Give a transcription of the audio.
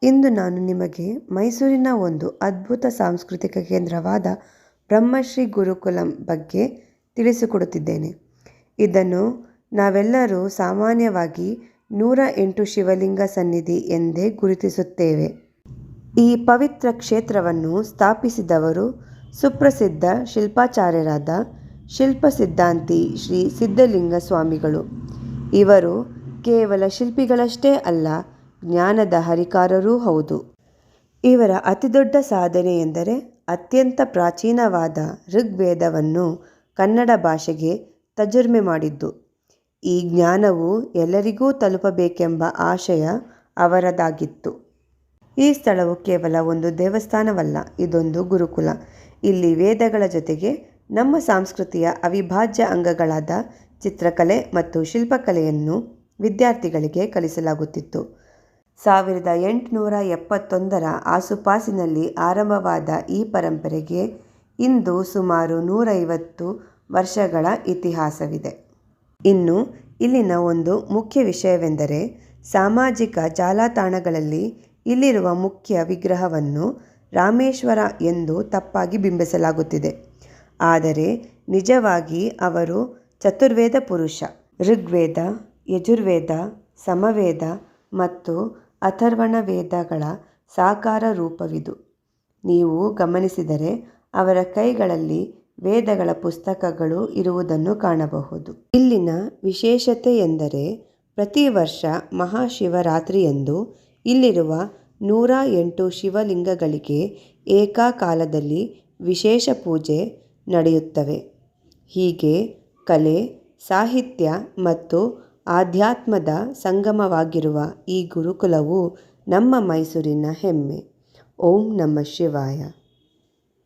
ಇಂದು ನಾನು ನಿಮಗೆ ಮೈಸೂರಿನ ಒಂದು ಅದ್ಭುತ ಸಾಂಸ್ಕೃತಿಕ ಕೇಂದ್ರವಾದ ಬ್ರಹ್ಮಶ್ರೀ ಗುರುಕುಲಂ ಬಗ್ಗೆ ತಿಳಿಸಿಕೊಡುತ್ತಿದ್ದೇನೆ. ಇದನ್ನು ನಾವೆಲ್ಲರೂ ಸಾಮಾನ್ಯವಾಗಿ 108 ಶಿವಲಿಂಗ ಸನ್ನಿಧಿ ಎಂದೇ ಗುರುತಿಸುತ್ತೇವೆ. ಈ ಪವಿತ್ರ ಕ್ಷೇತ್ರವನ್ನು ಸ್ಥಾಪಿಸಿದವರು ಸುಪ್ರಸಿದ್ಧ ಶಿಲ್ಪಾಚಾರ್ಯರಾದ ಶಿಲ್ಪ ಸಿದ್ಧಾಂತಿ ಶ್ರೀ ಸಿದ್ಧಲಿಂಗ ಸ್ವಾಮಿಗಳು. ಇವರು ಕೇವಲ ಶಿಲ್ಪಿಗಳಷ್ಟೇ ಅಲ್ಲ, ಜ್ಞಾನದ ಹರಿಕಾರರೂ ಹೌದು. ಇವರ ಅತಿದೊಡ್ಡ ಸಾಧನೆ ಎಂದರೆ ಅತ್ಯಂತ ಪ್ರಾಚೀನವಾದ ಋಗ್ವೇದವನ್ನು ಕನ್ನಡ ಭಾಷೆಗೆ ತರ್ಜುಮೆ ಮಾಡಿದ್ದು. ಈ ಜ್ಞಾನವು ಎಲ್ಲರಿಗೂ ತಲುಪಬೇಕೆಂಬ ಆಶಯ ಅವರದಾಗಿತ್ತು. ಈ ಸ್ಥಳವು ಕೇವಲ ಒಂದು ದೇವಸ್ಥಾನವಲ್ಲ, ಇದೊಂದು ಗುರುಕುಲ. ಇಲ್ಲಿ ವೇದಗಳ ಜೊತೆಗೆ ನಮ್ಮ ಸಂಸ್ಕೃತಿಯ ಅವಿಭಾಜ್ಯ ಅಂಗಗಳಾದ ಚಿತ್ರಕಲೆ ಮತ್ತು ಶಿಲ್ಪಕಲೆಯನ್ನು ವಿದ್ಯಾರ್ಥಿಗಳಿಗೆ ಕಲಿಸಲಾಗುತ್ತಿತ್ತು. 1871ರ ಆಸುಪಾಸಿನಲ್ಲಿ ಆರಂಭವಾದ ಈ ಪರಂಪರೆಗೆ ಇಂದು ಸುಮಾರು 150 ವರ್ಷಗಳ ಇತಿಹಾಸವಿದೆ. ಇನ್ನು ಇಲ್ಲಿನ ಒಂದು ಮುಖ್ಯ ವಿಷಯವೆಂದರೆ, ಸಾಮಾಜಿಕ ಜಾಲತಾಣಗಳಲ್ಲಿ ಇಲ್ಲಿರುವ ಮುಖ್ಯ ವಿಗ್ರಹವನ್ನು ರಾಮೇಶ್ವರ ಎಂದು ತಪ್ಪಾಗಿ ಬಿಂಬಿಸಲಾಗುತ್ತಿದೆ. ಆದರೆ ನಿಜವಾಗಿ ಅವರು ಚತುರ್ವೇದ ಪುರುಷ. ಋಗ್ವೇದ, ಯಜುರ್ವೇದ, ಸಮವೇದ ಮತ್ತು ಅಥರ್ವಣ ವೇದಗಳ ಸಾಕಾರ ರೂಪವಿದು. ನೀವು ಗಮನಿಸಿದರೆ ಅವರ ಕೈಗಳಲ್ಲಿ ವೇದಗಳ ಪುಸ್ತಕಗಳು ಇರುವುದನ್ನು ಕಾಣಬಹುದು. ಇಲ್ಲಿನ ವಿಶೇಷತೆ ಎಂದರೆ, ಪ್ರತಿ ವರ್ಷ ಮಹಾಶಿವರಾತ್ರಿಯಂದು ಇಲ್ಲಿರುವ 108 ಶಿವಲಿಂಗಗಳಿಗೆ ಏಕಕಾಲದಲ್ಲಿ ವಿಶೇಷ ಪೂಜೆ ನಡೆಯುತ್ತವೆ. ಹೀಗೆ ಕಲೆ, ಸಾಹಿತ್ಯ ಮತ್ತು ಆಧ್ಯಾತ್ಮದ ಸಂಗಮವಾಗಿರುವ ಈ ಗುರುಕುಲವು ನಮ್ಮ ಮೈಸೂರಿನ ಹೆಮ್ಮೆ. ಓಂ ನಮಃ ಶಿವಾಯ.